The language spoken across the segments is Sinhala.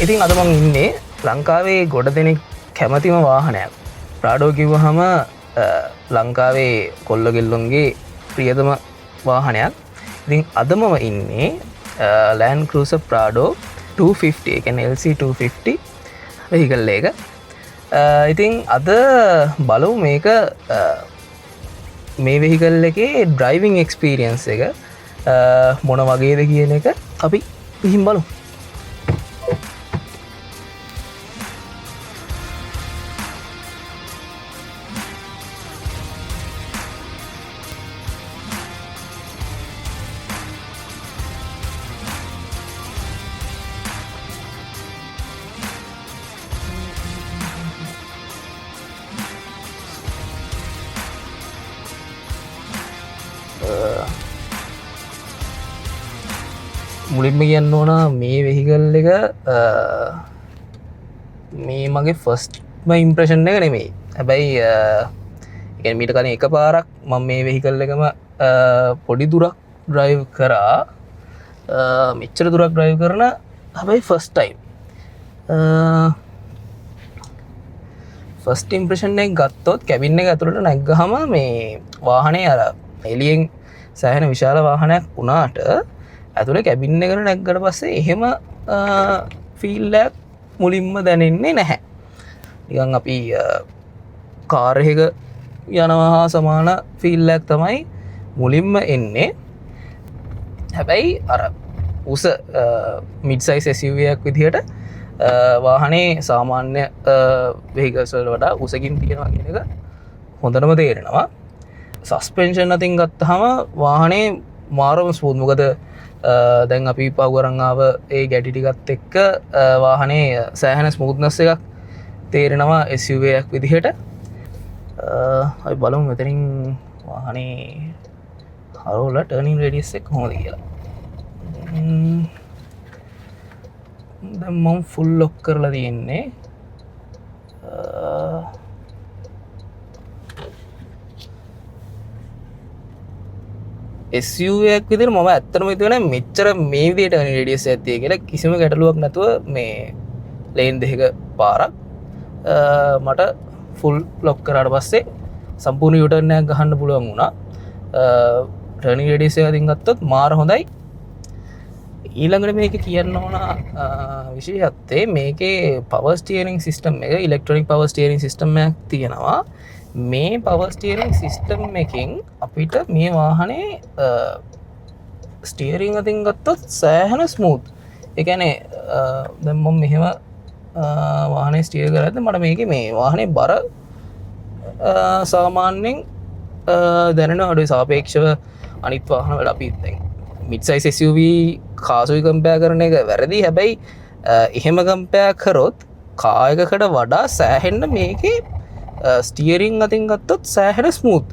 ඉතින් අද මං ඉන්නේ ලංකාවේ ගොඩ දෙනෙක් කැමතිම වාහනයක්. ප්‍රාඩෝ කිව්වහම ලංකාවේ කොල්ලගෙල්ලොන්ගේ ප්‍රියතම වාහනයක්. ඉතින් අද මම ඉන්නේ Land Cruiser Prado 250 එක LC 250 වෙහිකල් එක. ඉතින් අද බලමු මේක මේ වෙහිකල් එකේ ඩ්‍රයිවිං එක්ස්පීරියන්ස් එක මොන වගේද කියන එක අපි ගිහින් බලමු. මුලින්ම කියන්න ඕන මේ වෙහිකල් එක මේ මගේ ෆස්ට්ම ඉම්ප්‍රෙෂන් එක නෙමෙයි. හැබැයි මීට කලින් එක පාරක් මම මේ වෙහිකල් එකම පොඩි දුරක් ඩ්‍රයිව් කරා. මෙච්චර දුරක් ඩ්‍රයිව් කරන හැබැයි ෆස්ට් ටයිම්. ෆස්ට් ඉම්ප්‍රෙෂන් එක ගත්තොත් කැබින් එක ඇතුළට නැග්ගහම මේ වාහනේ අර එළියෙන් සෑහෙන විශාල වාහනයක් වුණාට ඇතුළේ කැබින් එකට නැග්ගට පස්සේ එහෙම ෆීල් එකක් මුලින්ම දැනෙන්නේ නැහැ. නිකන් අපි කාර් එකක යනවා හා සමාන ෆීල් එකක් තමයි මුලින්ම එන්නේ. හැබැයි අර උස මිඩ් සයිස් SUV එකක් විදිහට වාහනේ සාමාන්‍ය වෙහිකල්ස් වලට වඩා උසකින් තියෙනවා කියන එක හොඳටම තේරෙනවා. සස්පෙන්ෂන් අතින් ගත්තහම වාහනේ මාරම ස්මූත්. මොකද දැන් අපි පවරංආව ඒ ගැටි ටිකත් එක්ක වාහනේ සෑහෙන ස්මූත්නස් එකක් තේරෙනවා SUV එකක් විදිහට. අපි බලමු මෙතනින් වාහනේ හරවල ටර්නින් රේඩියස් එක කොහොමද කියලා. දැන් මම ෆුල් ලොක් කරලා තියෙන්නේ. SUV එකක් විදිහට මම ඇත්තටම හිතුවේ නෑ මෙච්චර මේ විදිහට රේඩියස් එකක් තියෙයි කියලා. කිසිම ගැටලුවක් නැතුව මේ ලේන් දෙකක පාරක් මට ෆුල් ලොක් කරාට පස්සේ සම්පූර්ණ යූටර්න් එකක් ගහන්න පුළුවන් වුණා. ටර්නින් රේඩියස් එක අතින් ගත්තොත් මාර හොඳයි. ඊළඟට මේක කියන්න ඕන විශේෂත්වය මේකේ පවර් ස්ටියරින් සිස්ටම් එක ඉලෙක්ට්‍රොනික පවර් ස්ටියරින් සිස්ටම් එකක් තියෙනවා. මේ පවර් ස්ටියරින් සිස්ටම් එකෙන් අපිට මේ වාහනේ ස්ටියරින් අතින් ගත්තොත් සෑහෙන ස්මූත්. ඒ කියන්නේ දැන් මම මෙහෙම වාහනේ ස්ටියර් කරද්දී මට මේකේ මේ වාහනේ බර සාමාන්‍යයෙන් දැනෙන අඩුයි සාපේක්ෂව අනිත් වාහන වල. අපි දැන් මිඩ් සයිස් SUV කාසුයි කම්පෙයාර් කරන එක වැරදි. හැබැයි එහෙම කම්පෙයාර් කරොත් කායකකට වඩා සෑහෙන්න මේකේ ස්ටියරින් අතින් ගත්තොත් සෑහෙන ස්මූත්.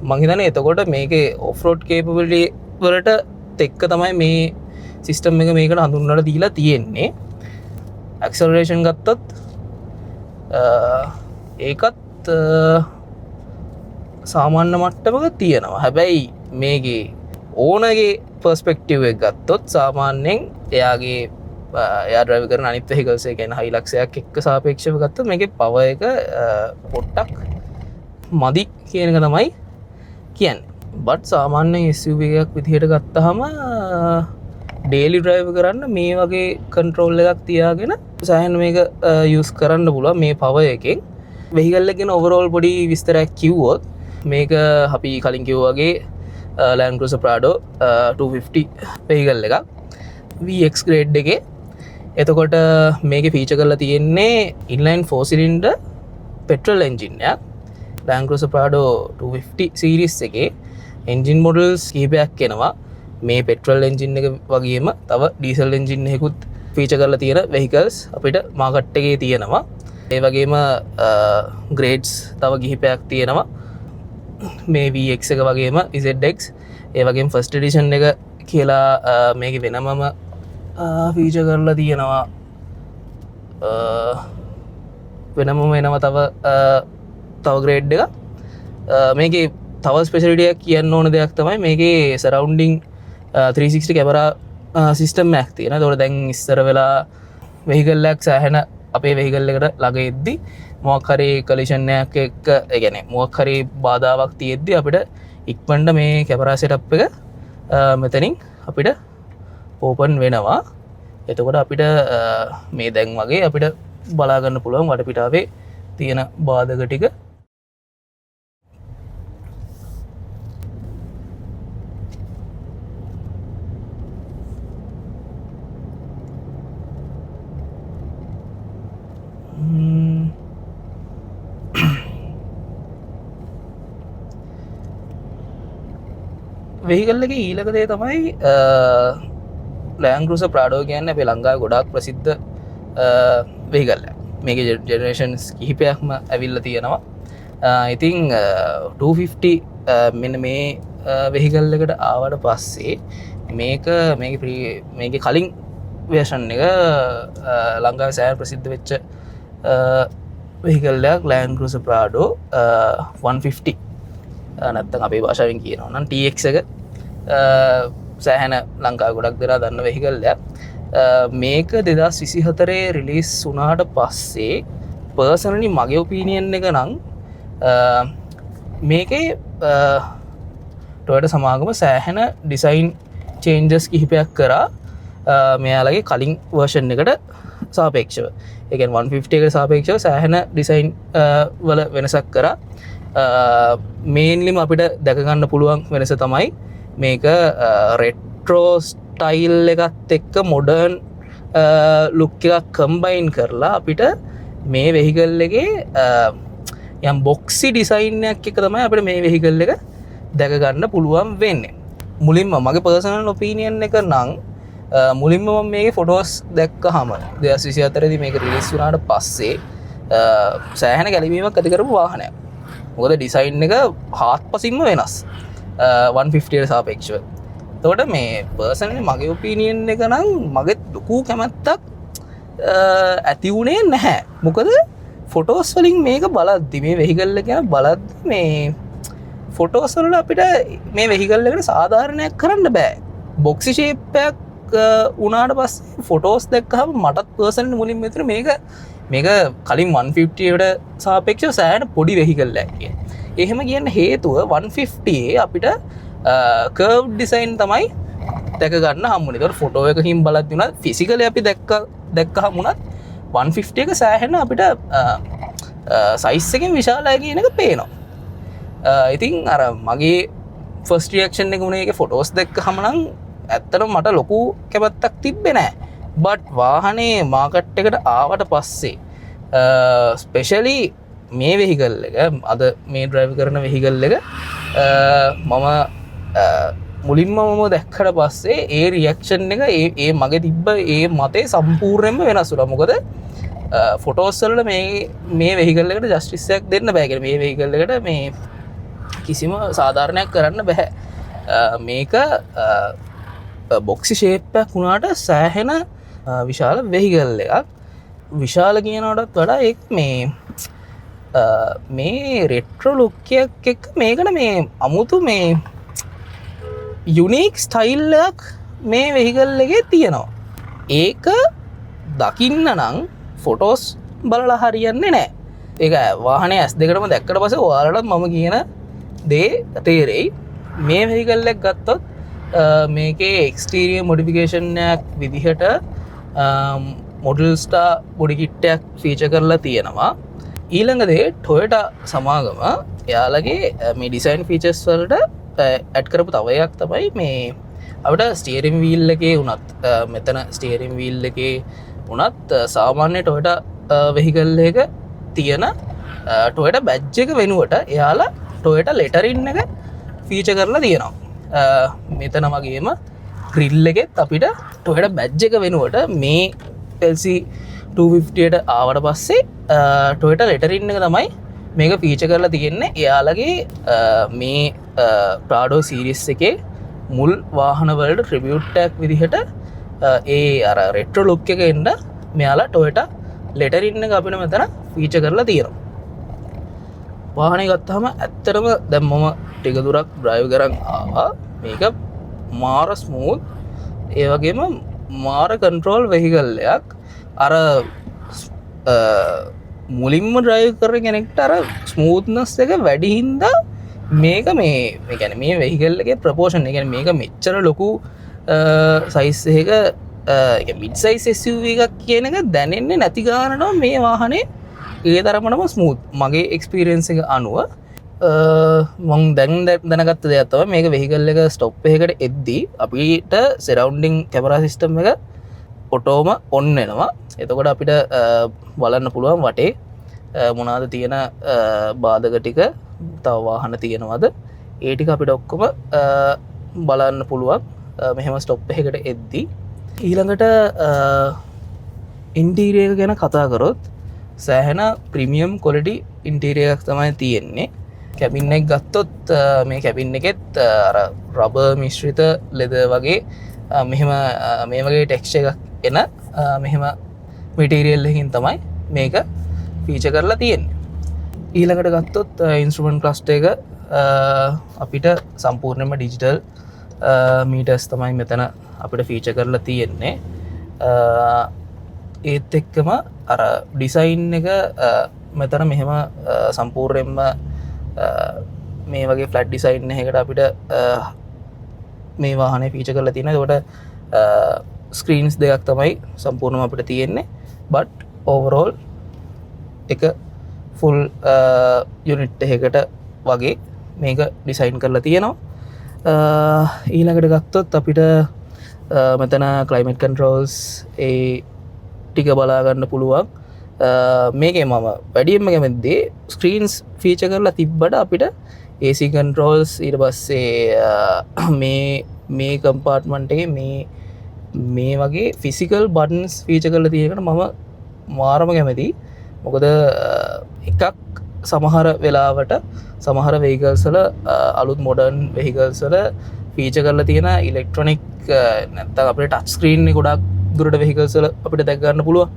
මං හිතන්නේ එතකොට මේකේ ඔෆ් රෝඩ් කේපබිලිටි වලට එක්ක තමයි මේ සිස්ටම් එක මේකට හඳුන්වලා දීලා තියෙන්නේ. ඇක්සලරේෂන් ගත්තොත් ඒකත් සාමාන්‍ය මට්ටමක තියෙනවා. හැබැයි මේකේ ඕනගේ පර්ස්පෙක්ටිව් එක ගත්තොත් සාමාන්‍යයෙන් එයා ඩ්‍රයිව් කරන අනිත් වෙහිකල්ස් එක කියන්නේ හයිලක්ස් එකක් එක්ක සාපේක්ෂව ගත්තොත් මේකේ පවර් එක පොඩ්ඩක් මදි කියන එක තමයි කියන්නේ. බට් සාමාන්‍ය SUV එකක් විදිහට ගත්තාම ඩේලි ඩ්‍රයිව් කරන්න මේ වගේ කන්ට්‍රෝල් එකක් තියාගෙන සෑහෙන මේක යූස් කරන්න පුළුවන් මේ පවර් එකෙන්. වෙහිකල් එක ගැන ඕවරෝල් පොඩි විස්තරයක් කිව්වොත් මේක අපි කලින් කිව්වා වගේ Land Cruiser Prado 250 වෙහිකල් එකක් VX ග්‍රේඩ් එකේ. එතකොට මේකේ ෆීචර් කරලා තියෙන්නේ ඉන්ලයින් 4 සිලින්ඩර් පෙට්‍රල් එන්ජින් එකක්. Land Cruiser Prado 250 සීරීස් එකේ එන්ජින් මොඩල්ස් කීපයක් එනවා. මේ පෙට්‍රල් එන්ජින් එක වගේම තව ඩීසල් එන්ජින් එකකුත් ෆීචර් කරලා තියෙන වෙහිකල්ස් අපිට මාකට් එකේ තියෙනවා. ඒ වගේම ග්‍රේඩ්ස් තව කිහිපයක් තියෙනවා. මේ VX එක වගේම ZX ඒ වගේම ෆස්ට් එඩිෂන් එක කියලා මේකේ වෙනමම ෆීචර් කරලා තියෙනවා. වෙනම වෙනවා තව ග්‍රේඩ් එක. මේකේ තව ස්පෙෂලිටියක් කියන්න ඕන දෙයක් තමයි මේකේ සරවුන්ඩිං 360 කැමරා සිිස්ටම් ඇක් තියෙන. තොට දැන් ඉස්සර වෙලා වෙහිකල්ලක් සෑහෙන අපේ වෙහිකල්ල එකට ළඟ එද්දි මොක්හරි කලිෂණයක් එක්ක ගැන මොක්හරි බාධාවක් තියෙද්දි අපිට ඉක්මන්ඩ මේ කැපරාසිටප් එක මෙතනින් අපිට ඕපන් වෙනවා. එතකොට අපිට මේ දැන් වගේ අපිට බලාගන්න පුළුවන් වටපිටාවේ තියෙන බාධක ටික. වෙහිකල්ලක ඊලකදේ තමයි ලෑන්ගරුස ප්‍රාඩෝ කියන්න අපේ ලංඟා ගොඩක් ප්‍රසිද්ධ වෙහිකල්ල මේක ජෙනරේෂන්ස් කිහිපයක්ම ඇවිල්ල තියෙනවා. ඉතිං 250 මෙන්න මේ වෙහිකල්ලකට ආවට පස්සේ මේක කලින් වේෂන් එක ලංඟා සෑන් ප්‍රසිද්ධ වෙච්ච වෙහිකල්ලයක් ලෑන්ගරුස ප්‍රාඩෝ 150 නැත්තන් අපේ භාෂාවෙන් කියනවා නම් TX එක සෑහැන ලංකා ගොඩක් දෙනා දන්න වෙහිකල්ලයක්. මේක 2024 රිලිස් වුණාට පස්සේ පර්සනලි මගේ ඔපීනියන් එක නම් මේකේ ටොයෝටා සමාගම සෑහෙන ඩිසයින් චේන්ජස් කිහිපයක් කරා මෙයාලගේ කලින් වර්ෂන් එකට සාපේක්ෂව. ඒ කියන්නේ 150 එකට සාපේක්ෂව සෑහෙන ඩිසයින් වල වෙනසක් කරා. මේන්ලිම අපිට දැකගන්න පුළුවන් වෙනස තමයි මේක රෙට්‍රෝ ස්ටයිල් එකත් එක්ක මොඩර්න් ලුක් එකක් කම්බයින් කරලා අපිට මේ වෙහිකල් එකේ යම් බොක්සි ඩිසයින්යක් එක තමයි අපිට මේ වෙහිකල් එක දැකගන්න පුළුවන් වෙන්නේ. මුලින්ම මගේ පර්සනල් ඔපීනියන් එක නම් මුලින්ම මම මේකේ ෆොටෝස් දැක්කහම 2024 දී මේක රිලීස් වුණාට පස්සේ සෑහෙන ගැලවීමක් ඇති කරපු වාහනයක්. මොකද ඩිසයින් එක හාත්පසින්ම වෙනස් 150ට සාපේක්ෂව. එතකොට මේ පර්සනලි මගේ ඔපීනියන් එක නම් මගේ ලොකු කැමැත්තක් ඇති වුණේ නැහැ. මොකද ෆොටෝස් වලින් මේක බලද්දි මේ වෙහිකල් එක ගැන බලද්දි මේ ෆොටෝස් වල අපිට මේ වෙහිකල් එකට සාධාරණයක් කරන්න බෑ. බොක්සි ෂේප් එකක් උනාට පස්සේ ෆොටෝස් දැක්කහම මටත් පර්සනලි මුලින්ම හිතුනේ මේක කලින් 150ට සාපේක්ෂව සෑහෙන පොඩි වෙහිකල්ලයක් කියන. එහෙම කියන්න හේතුව 150 අපිට කර්ව් ඩිසයින් තමයි දැක ගන්න හම්බුනේ. ඒතකොට ෆොටෝ එකකින් බලද්දී උනත් ෆිසිකලි අපි දැක්කහම උනත් 150 එක සෑහෙන අපිට සයිස් එකෙන් විශාලයි කියන එක පේනවා. ඉතින් අර මගේ ෆස්ට් රියැක්ෂන් එක උනේ ඒකේ ෆොටෝස් දැක්කහම නම් ඇත්තටම මට ලොකු කැමැත්තක් තිබ්බේ නැහැ. බට් වාහනේ මාකට් එකට ආවට පස්සේ ස්පෙෂලි මේ වෙහිකල් එක අද මේ ඩ්‍රයිව් කරන වෙහිකල් එක මම මුලින්ම මම දැක්කට පස්සේ ඒ රියැක්ෂන් එක ඒ මගේ තිබ්බ ඒ මතේ සම්පූර්ණයෙන්ම වෙනස් වුණා. මොකද ෆොටෝස් වල මේ වෙහිකල් එකට ජස්ටිස් එකක් දෙන්න බෑ කියලා. මේ වෙහිකල් එකට මේ කිසිම සාධාරණයක් කරන්න බෑ. මේක බොක්සි ෂේප් එකක් වුණාට සෑහෙන විශාල වෙහිකල් එකක්. විශාල කියනවටත් වඩා ඒක මේ රෙට්‍රෝ ලුක් එකක් එක්ක මේකට මේ අමුතු මේ යුනික් ස්ටයිල් එකක් මේ වෙහිකල් එකේ තියෙනවා. ඒක දකින්න නම් ෆොටෝස් බලලා හරියන්නේ නැහැ. ඒක වාහනේ S2ටම දැක්කට පස්සේ ඔයාලට මම කියන දේ තේරෙයි. මේ වෙහිකල් එක ගත්තොත් මේකේ එක්ස්ටීරියර් මොඩිෆිකේෂන් එකක් විදිහට මොඩල් ස්ටාර් බොඩි කිට් එකක් ෆීචර් කරලා තියෙනවා. ඊළඟ දේ ටොයෝටා සමාගම එයාලගේ මේ ඩිසයින් ෆීචර්ස් වලට ඇඩ් කරපු තව එකක් තමයි මේ අපිට ස්ටියරින් වීල් එකේ උනත් මෙතන ස්ටියරින් වීල් එකේ උනත් සාමාන්‍ය ටොයෝටා වෙහිකල් එක තියෙන ටොයෝටා බැජ් එක වෙනුවට එයාලා ටොයෝටා ලෙටරින් එක ෆීචර් කරලා තියෙනවා. මෙතන වගේම ග්‍රිල් එකෙත් අපිට ටොයෝටා බැජ් එක වෙනුවට මේ LC 250ට ආවට පස්සේ ටොයෝටා ලෙටරින් එක තමයි මේක ෆීචර් කරලා තියෙන්නේ. එයාලගේ මේ ප්‍රාඩෝ සීරීස් එකේ මුල් වාහන වලට ට්‍රිබියුට් එකක් විදිහට ඒ අර රෙට්‍රෝ ලුක් එක එන්න මෙයාලා ටොයෝටා ලෙටරින් එක අපිට මෙතන ෆීචර් කරලා තියෙනවා. වාහනේ ගත්තාම ඇත්තටම දැන් මම ටික දුරක් ඩ්‍රයිව් කරන් ආවා. මේක මාර ස්මූත් ඒවගේම මාර කන්ට්‍රෝල් වෙහිකල්ලයක් අර මුලින්ම ඩ්‍රයිව් කර කෙනෙක්ට අර ස්මූත්නස් එක වැඩිහින්ද මේක මේ ගැන මේ වෙහිකල්ලගේ ප්‍රපෝෂණ ගැන මේක මෙච්චර ලොකු සයිස්සක මිඩ් සයිස් SUV එකක් කියන එක දැනෙන්නේ නැති ගානනවා මේ වාහනේ ඒ තරමටම ස්මූත් මගේ එක්ස්පීරියන්ස් එක අනුව මං දැන් දැනගත්ත දෙයක් තමයි මේක වෙහිකල් එක ස්ටොප් එකකට එද්දී අපිට සරවුන්ඩින් කැමරා සිස්ටම් එක ඔටෝම ඔන් වෙනවා. එතකොට අපිට බලන්න පුළුවන් වටේ මොනවාද තියෙන බාධක ටික තව වාහන තියෙනවද ඒ ටික අපිට ඔක්කොම බලන්න පුළුවන් මෙහෙම ස්ටොප් එකකට එද්දී. ඊළඟට ඉන්ටීරියර් එක ගැන කතා කරොත් සෑහෙන ප්‍රීමියම් ක්වොලිටි ඉන්ටීරියර් එකක් තමයි තියෙන්නේ. කැබින් එක ගත්තොත් මේ කැබින් එකෙත් අර රබර් මිශ්‍රිත ලෙදර් වගේ මෙහෙම මේ වගේ ටෙක්ස්චර් එකක් එන මෙහෙම මටීරියල් එකකින් තමයි මේක ෆීචර් කරලා තියෙන්නේ. ඊළඟට ගත්තොත් ඉන්ස්ට්‍රුමන්ට් ක්ලස්ටර් එක අපිට සම්පූර්ණයෙන්ම ඩිජිටල් මීටර්ස් තමයි මෙතන අපිට ෆීචර් කරලා තියෙන්නේ. ඒත් එක්කම අර ඩිසයින් එක මෙතන මෙහෙම සම්පූර්ණයෙන්ම මේ වගේ ෆ්ලැට් ඩිසයින් එකකට අපිට මේ වාහනේ ෆීචර් කරලා තියෙනවා. ඒකට ස්ක්‍රීන්ස් දෙකක් තමයි සම්පූර්ණයෙන්ම අපිට තියෙන්නේ. බට් ඕවරෝල් එක ෆුල් යුනිට් එකකට වගේ මේක ඩිසයින් කරලා තියෙනවා. ඊළඟට ගත්තොත් අපිට මෙතන ක්ලයිමේට් කන්ට්‍රෝල්ස් ඒ ටික බලාගන්න පුළුවන්. මේකේ මම වැඩියෙන්ම කැමතිදී ස්ක්‍රීන්ස් ෆීචර් කරලා තිබ්බට අපිට AC කන්ට්‍රෝල්ස් ඊට පස්සේ මේ කම්පාර්ට්මන්ට් එකේ මේ වගේ ෆිසිකල් බටන්ස් ෆීචර් කරලා තියෙනකට මම මාරම කැමතියි. මොකද එකක් සමහර වෙලාවට සමහර වෙහිකල්ස් වල අලුත් මොඩර්න් වෙහිකල්ස් වල ෆීචර් කරලා තියෙන ඉලෙක්ට්‍රොනික නැත්නම් අපිට ටච් ස්ක්‍රීන් එක ගොඩක් දුරට වෙහිකල්ස් වල අපිට දැක් ගන්න පුළුවන්.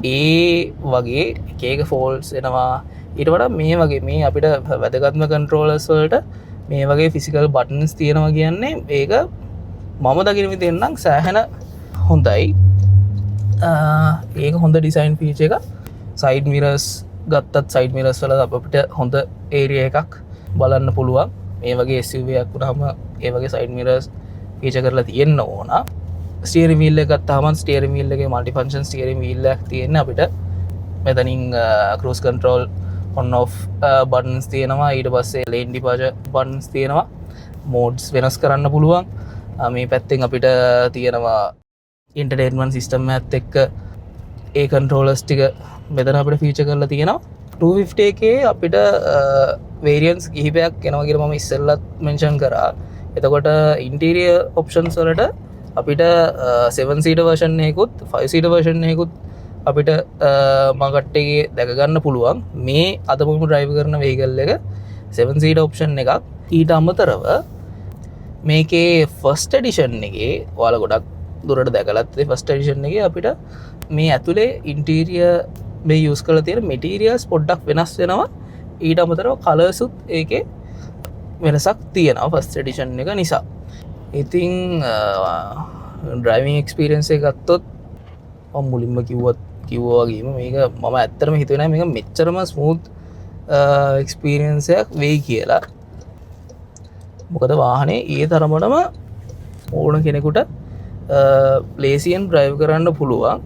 ඒ වගේ එක එක ෆෝල්ස් එනවා. ඊට වඩා මේ වගේ මේ අපිට වැදගත්ම කන්ට්‍රෝලර්ස් වලට මේ වගේ ෆිසිකල් බටන්ස් තියෙනවා කියන්නේ ඒක මම දකින විදිහෙන් නම් සෑහෙන හොඳයි. ඒක හොඳ ඩිසයින් ෆීචර් එකක්. සයිඩ් මිරර්ස් ගත්තත් සයිඩ් මිරර්ස් වල අපිට හොඳ ඒරියා එකක් බලන්න පුළුවන්. මේ වගේ SUV එකක් වුණාම ඒ වගේ සයිඩ් මිරර්ස් ෆීචර් කරලා තියෙන්න ඕන. ස්ටියරින් වීල් එක ගත්තාම ස්ටියරින් වීල් එකේ মালටි ෆන්ක්ෂන් ස්ටියරින් වීල් එකක් තියෙන අපිට මෙතනින් cruise control on off buttons තියෙනවා. ඊට පස්සේ ලේන් ඩිපාර්චර් බටන්ස් තියෙනවා. මෝඩ්ස් වෙනස් කරන්න පුළුවන්. මේ පැත්තෙන් අපිට තියෙනවා ඉන්ටර්ටේන්මන්ට් සිස්ටම් එකත් එක්ක ඒ කන්ට්‍රෝලර්ස් ටික මෙතන අපිට ෆීචර් කරලා තියෙනවා. 250 එකේ අපිට වේරියන්ට්ස් කිහිපයක් එනවා කියලා මම ඉස්සෙල්ලත් මෙන්ෂන් කරා. එතකොට ඉන්ටීරියර් ඔප්ෂන්ස් වලට අපිට 7 සීටර් වර්ෂන් එකකුත් 5 සීටර් වර්ෂන් එකකුත් අපිට මාකට් එකේ දැක ගන්න පුළුවන්. මේ අද මම ඩ්‍රයිව් කරන වෙහිකල් එක 7 සීටර් ඔප්ෂන් එකක්. ඊට අමතරව මේකේ ෆස්ට් එඩිෂන් එකේ ඔයාලා ගොඩක් දුරට දැකලත් ෆස්ට් එඩිෂන් එකේ අපිට මේ ඇතුලේ ඉන්ටීරියර් මේ යූස් කරලා තියෙන මැටීරියල්ස් පොඩ්ඩක් වෙනස් වෙනවා. ඊට අමතරව කලර්සුත් ඒකේ වෙනසක් තියෙනවා ෆස්ට් එඩිෂන් එක නිසා. ඉතින් ඩ්‍රයිවිං එක්ස්පීරියන්ස් එක ගත්තොත් මම මුලින්ම කිව්වා වගේම මේක මම ඇත්තටම හිතුවේ නෑ මේක මෙච්චරම ස්මූත් එක්ස්පීරියන්ස් එකක් වෙයි කියලා. මොකද වාහනේ ඒ තරමටම ඕන කෙනෙකුට ප්ලේසියෙන් ඩ්‍රයිව් කරන්න පුළුවන්.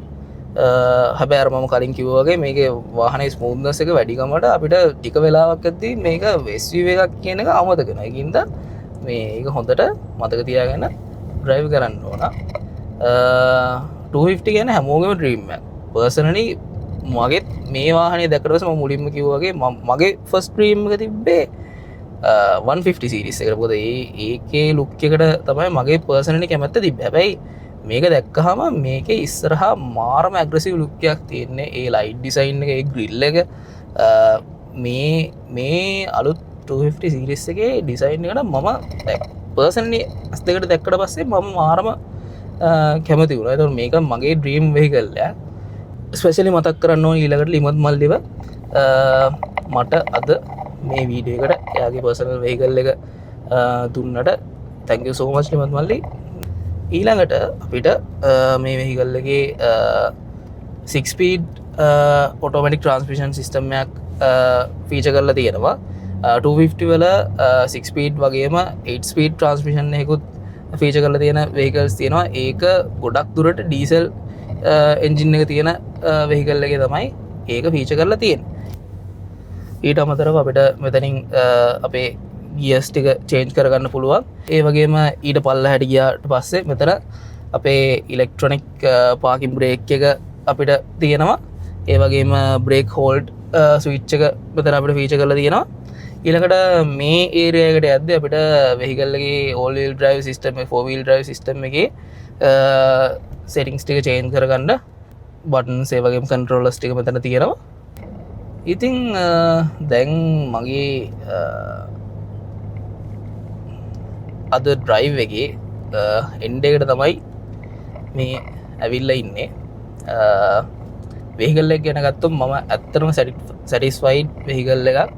හැබැයි අර මම කලින් කිව්වා වගේ මේකේ වාහනේ ස්මූත්නස් එක වැඩිකමට අපිට ටික වෙලාවක් ඇද්දී මේක SUV එකක් කියන එක අමතක වෙනවා. ඒකින්ද මේක හොඳට මතක තියාගෙන ඩ්‍රයිව් කරන්න ඕන. 250 කියන්නේ හැමෝගෙම ඩ්‍රීම් එකක්. පර්සනලි මගෙත් මේ වාහනේ දැක්කට පස්සේ මම මුලින්ම කිව්වා වගේ මගේ ෆස්ට් ඩ්‍රීම් එක තිබ්බේ 150 සීරීස් එකට. මොකද ඒකේ ලුක් එකට තමයි මගේ පර්සනලි කැමැත්ත තිබ්බේ. හැබැයි මේක දැක්කහම මේකේ ඉස්සරහා මාරම ඇග්‍රෙසිව් ලුක් එකක් තියෙන්නේ. ඒ ලයිට් ඩිසයින් එක, ඒ ග්‍රිල් එක මේ අලුත් 250 සීරීස් එකේ ඩිසයින් එකට මම පර්සනලි අස් දෙකට දැක්කට පස්සේ මම මාරම කැමති වුණා. ඒතකොට මේක මගේ ඩ්‍රීම් වෙහිකල් එක. ස්පෙෂලි මතක් කරන්න ඕනේ ඊළඟට ලිමත් මල්ලිව මට අද මේ වීඩියෝ එකට එයාගේ පර්සනල් වෙහිකල් එක දුන්නට thank you so much ලිමත් මල්ලි. ඊළඟට අපිට මේ වෙහිකල්ලගේ 6 ස්පීඩ් ඔටෝමටික් ට්‍රන්ස්මිෂන් සිස්ටම්යක් ෆීච කරලා තියෙනවා 250 වල 6 ස්පීඩ් වගේම 8 ස්පීඩ් ට්‍රන්ස්මිෂන් එකකුත් ෆීච කරලා තියෙන වෙහිකල්ස් තියෙනවා ඒක ගොඩක් දුරට ඩීසල් එන්ජින් එක තියෙන වෙහිකල් එකේ තමයි ඒක ෆීච කරලා තියෙන්නේ ඊට අමතරව අපිට මෙතනින් අපේ ගියස් ටික චේන්ජ් කරගන්න පුළුවන් ඒ වගේම ඊට පල්ලහැට ගියාට පස්සේ මෙතන අපේ ඉලෙක්ට්‍රොනික් පාකින් බ්‍රේක් එක අපිට තියෙනවා ඒ වගේම බ්‍රේක් හෝල්ඩ් ස්විච් එක මෙතන අපිට ෆීචර් කරලා තියෙනවා ඊළඟට මේ ඒරියා එකට යද්දී අපිට වෙහිකල් එකේ all wheel drive system එක 4 wheel drive system එකේ settings ටික change කරගන්න buttons ඒ වගේම controllers ටික මෙතන තියෙනවා ඉතින් දැන් මගේ අද ඩ්‍රයිව් එකේ එන්ඩ් එකට තමයි මේ ඇවිල්ලා ඉන්නේ වෙහිකල් එක ගැන ගත්තොත් මම ඇත්තටම සැටිස්ෆයිඩ් වෙහිකල් එකක්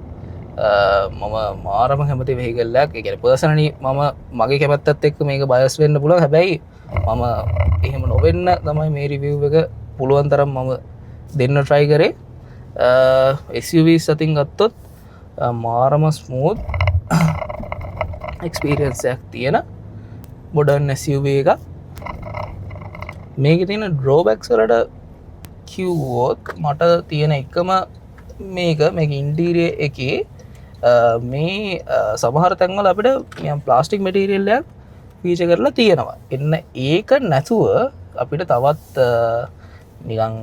මම මාරම කැමති වෙහිකල් එකක් ඒ කියන්නේ පර්සනලි මම මගේ කැමැත්තත් එක්ක මේක බයස් වෙන්න පුළුවන් හැබැයි මම එහෙම නොවෙන්න තමයි මේ රිවිව් එක පුළුවන් තරම් මම දෙන්න try කරේ SUVs අතින් ගත්තොත් මාරම ස්මූත් එක්ස්පීරියන්ස් එකක් තියෙන මොඩර්න් SUV එකක් මේකේ තියෙන ඩ්‍රෝබැක්ස් වලට කිව්වොත් මට තියෙන එකම මේක ඉන්ටීරියර් එකේ මේ සමහර තැන්වල අපිට නිකන් ප්ලාස්ටික් මැටීරියල් එකක් ෆීචර් කරලා තියෙනවා එන්න ඒක නැතුව අපිට තවත් නිකන්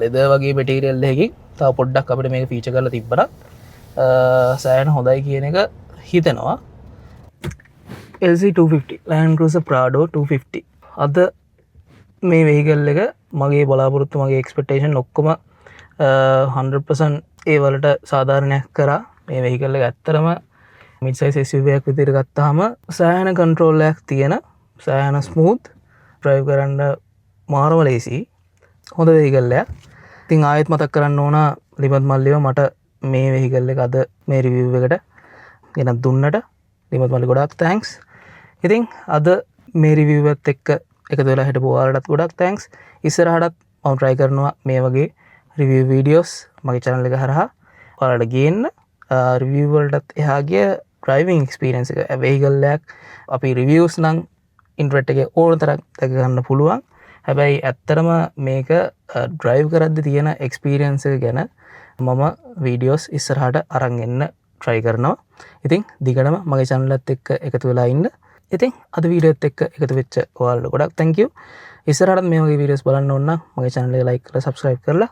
ලෙදර් වගේ මැටීරියල් එකකින් තව පොඩ්ඩක් අපිට මේක ෆීචර් කරලා තිබ්බනම් සෑහෙන හොඳයි කියන එක හිතෙනවා LC250 Land Cruiser Prado 250 අද මේ වෙහිකල් එක මගේ බලාපොරොත්තු මගේ එක්ස්පෙක්ටේෂන් ඔක්කොම 100% ඒ වලට සාධාරණයක් කරා මේ වෙහිකල් එක ඇත්තරම මිඩ් සයිස් SUV එකක් විදිහට ගත්තාම සෑහෙන කන්ට්‍රෝල් එකක් තියෙන සෑහෙන ස්මූත් ඩ්‍රයිව් කරන්න මාරම ලේසි හොඳ වෙහිකල් එකක් ඉතින් ආයෙත් මතක් කරන්න ඕන ලිමත් මල්ලිව මට මේ වෙහිකල් එක අද මේ රිවිව් එකට ගෙනත් දුන්නට ලිමත් මල්ලි ගොඩක් තෑන්ක්ස් ඉතින් අද මේ රිවිව් එකත් එක්ක එකතු වෙලා හිටපු ඔයාලටත් ගොඩක් තෑන්ක්ස් ඉස්සරහටත් මම try කරනවා මේ වගේ රිවිව් වීඩියෝස් මගේ channel එක හරහා ඔයාලට ගේන්න රිවිව් වලටත් එහා ගිය ඩ්‍රයිවිං එක්ස්පීරියන්ස් එක වෙහිකල් එකක් අපි රිවිව්ස් නම් ඉන්ටර්නෙට් එකේ ඕන තරම් දැක ගන්න පුළුවන් හැබැයි ඇත්තටම මේක ඩ්‍රයිව් කරද්දී තියෙන එක්ස්පීරියන්ස් එක ගැන මම වීඩියෝස් ඉස්සරහට අරන් එන්න try කරනවා ඉතින් දිගටම මගේ channel එකත් එක්ක එකතු වෙලා ඉන්න ඉතින් අද වීඩියෝත් එක්ක එකතු වෙච්ච ඔයාලට ගොඩක් thank you ඉස්සරහට මේ වගේ වීඩියෝස් බලන්න ඕන නම් මගේ channel එක like කරලා subscribe කරලා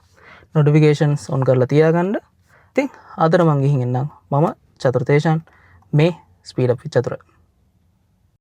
notifications on කරලා තියාගන්න ඉතින් අදට මං ගිහින් එන්නම් මම චතුර්තේෂන් මේ ස්පීඩ් අප් චතුර